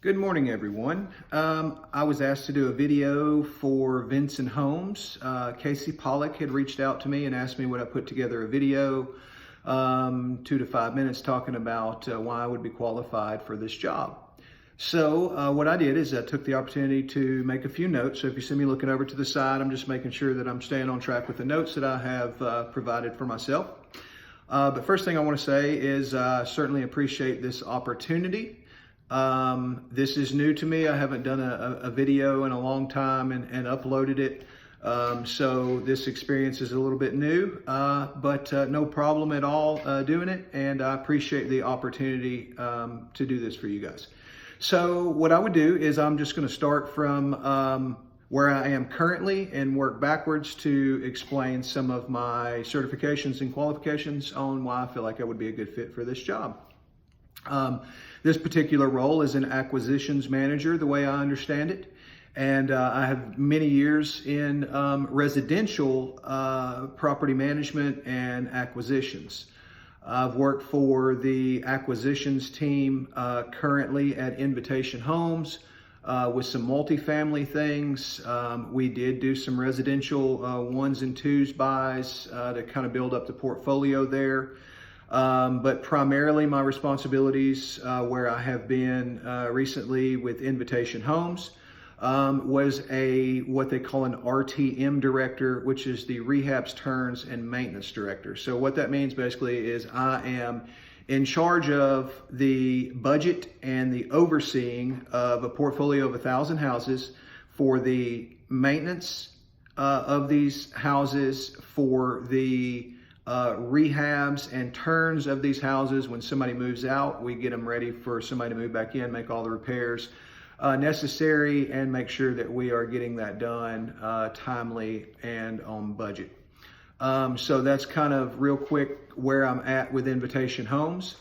Good morning, everyone. I was asked to do a video for Vincent Homes. Casey Pollock had reached out to me and asked me would I put together a video, 2 to 5 minutes, talking about why I would be qualified for this job. So what I did is I took the opportunity to make a few notes. So if you see me looking over to the side, I'm just making sure that I'm staying on track with the notes that I have provided for myself. But first thing I want to say is I certainly appreciate this opportunity. This is new to me. I haven't done a video in a long time and uploaded it. So this experience is a little bit new, but no problem at all doing it. And I appreciate the opportunity to do this for you guys. So what I would do is I'm just going to start from where I am currently and work backwards to explain some of my certifications and qualifications on why I feel like I would be a good fit for this job. This particular role is an acquisitions manager, the way I understand it. And I have many years in residential property management and acquisitions. I've worked for the acquisitions team currently at Invitation Homes with some multifamily things. We did do some residential ones and twos buys to kind of build up the portfolio there. But primarily my responsibilities where I have been recently with Invitation Homes was what they call an RTM director, which is the rehabs, turns, and maintenance director. So what that means basically is I am in charge of the budget and the overseeing of a portfolio of 1,000 houses for the maintenance of these houses, for the rehabs and turns of these houses. When somebody moves out, we get them ready for somebody to move back in, make all the repairs necessary, and make sure that we are getting that done timely and on budget. So that's kind of real quick where I'm at with Invitation Homes.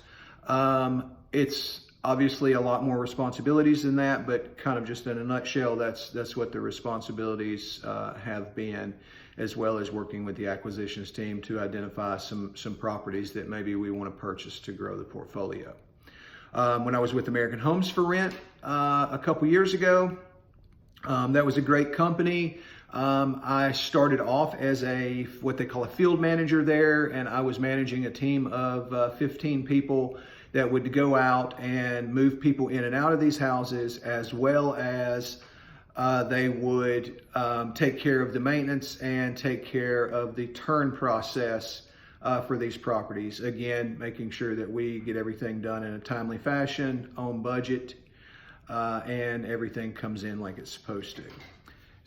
It's obviously a lot more responsibilities than that, but kind of just in a nutshell, that's what the responsibilities have been, as well as working with the acquisitions team to identify some properties that maybe we want to purchase to grow the portfolio. When I was with American Homes for Rent a couple years ago, that was a great company. I started off as what they call a field manager there, and I was managing a team of 15 people that would go out and move people in and out of these houses, as well as they would take care of the maintenance and take care of the turn process for these properties. Again, making sure that we get everything done in a timely fashion, on budget, and everything comes in like it's supposed to.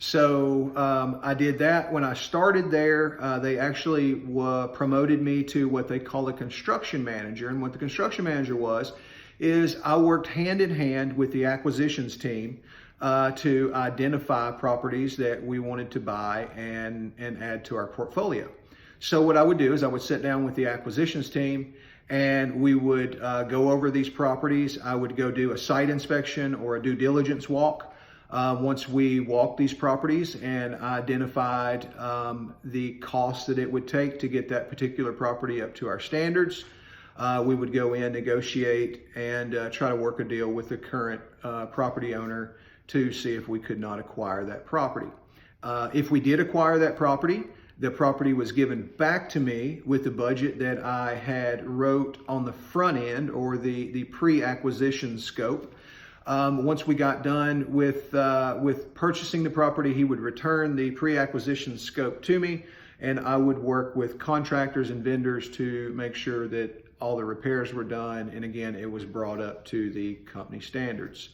So I did that. When I started there, they actually promoted me to what they call a construction manager. And what the construction manager is I worked hand in hand with the acquisitions team to identify properties that we wanted to buy and add to our portfolio. So what I would do is I would sit down with the acquisitions team and we would go over these properties. I would go do a site inspection or a due diligence walk. Once we walked these properties and identified the cost that it would take to get that particular property up to our standards, we would go in, negotiate, and try to work a deal with the current property owner to see if we could not acquire that property. If we did acquire that property, the property was given back to me with the budget that I had wrote on the front end, or the pre-acquisition scope. Once we got done with purchasing the property, he would return the pre-acquisition scope to me, and I would work with contractors and vendors to make sure that all the repairs were done, and again, it was brought up to the company standards.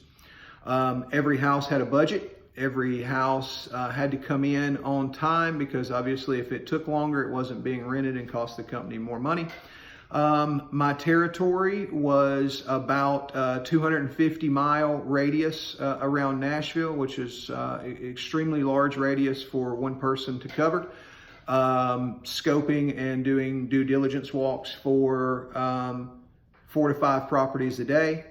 Every house had a budget. Every house had to come in on time, because obviously if it took longer, it wasn't being rented and cost the company more money. My territory was about 250-mile radius around Nashville, which is extremely large radius for one person to cover. Scoping and doing due diligence walks for 4 to 5 properties a day.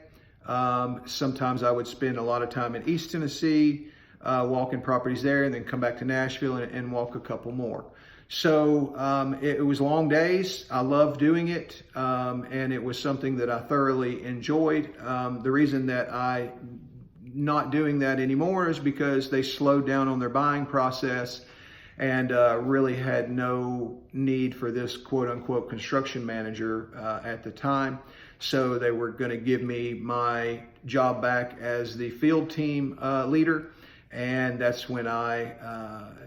Sometimes I would spend a lot of time in East Tennessee, walking properties there, and then come back to Nashville and walk a couple more. So it was long days. I loved doing it, and it was something that I thoroughly enjoyed. The reason that I not doing that anymore is because they slowed down on their buying process and really had no need for this quote unquote construction manager at the time. So they were going to give me my job back as the field team leader. And that's when I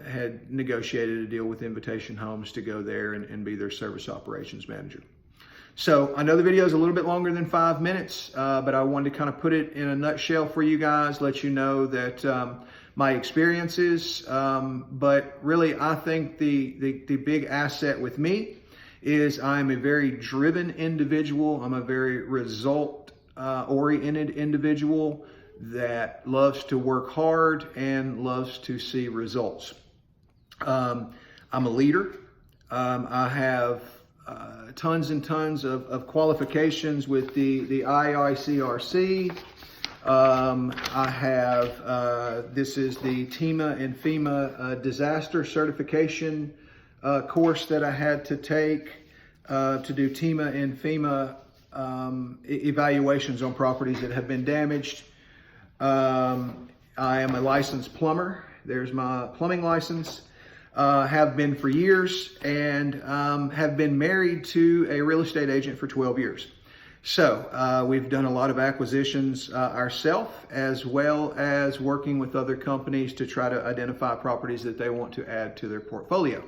had negotiated a deal with Invitation Homes to go there and be their service operations manager. So I know the video is a little bit longer than 5 minutes, but I wanted to kind of put it in a nutshell for you guys, let you know that my experiences, but really I think the big asset with me is I'm a very driven individual. I'm a very result oriented individual that loves to work hard and loves to see results. I'm a leader. I have tons and tons of qualifications with the IICRC. I have, this is the TEMA and FEMA disaster certification course that I had to take to do TEMA and FEMA evaluations on properties that have been damaged. I am a licensed plumber. There's my plumbing license. Have been for years, and have been married to a real estate agent for 12 years. So we've done a lot of acquisitions ourselves, as well as working with other companies to try to identify properties that they want to add to their portfolio.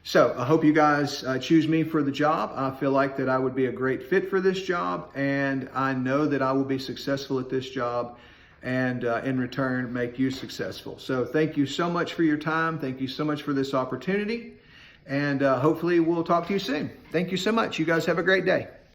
So I hope you guys choose me for the job. I feel like that I would be a great fit for this job, and I know that I will be successful at this job, and in return make you successful. So thank you so much for your time. Thank you so much for this opportunity, and hopefully we'll talk to you soon. Thank you so much. You guys have a great day.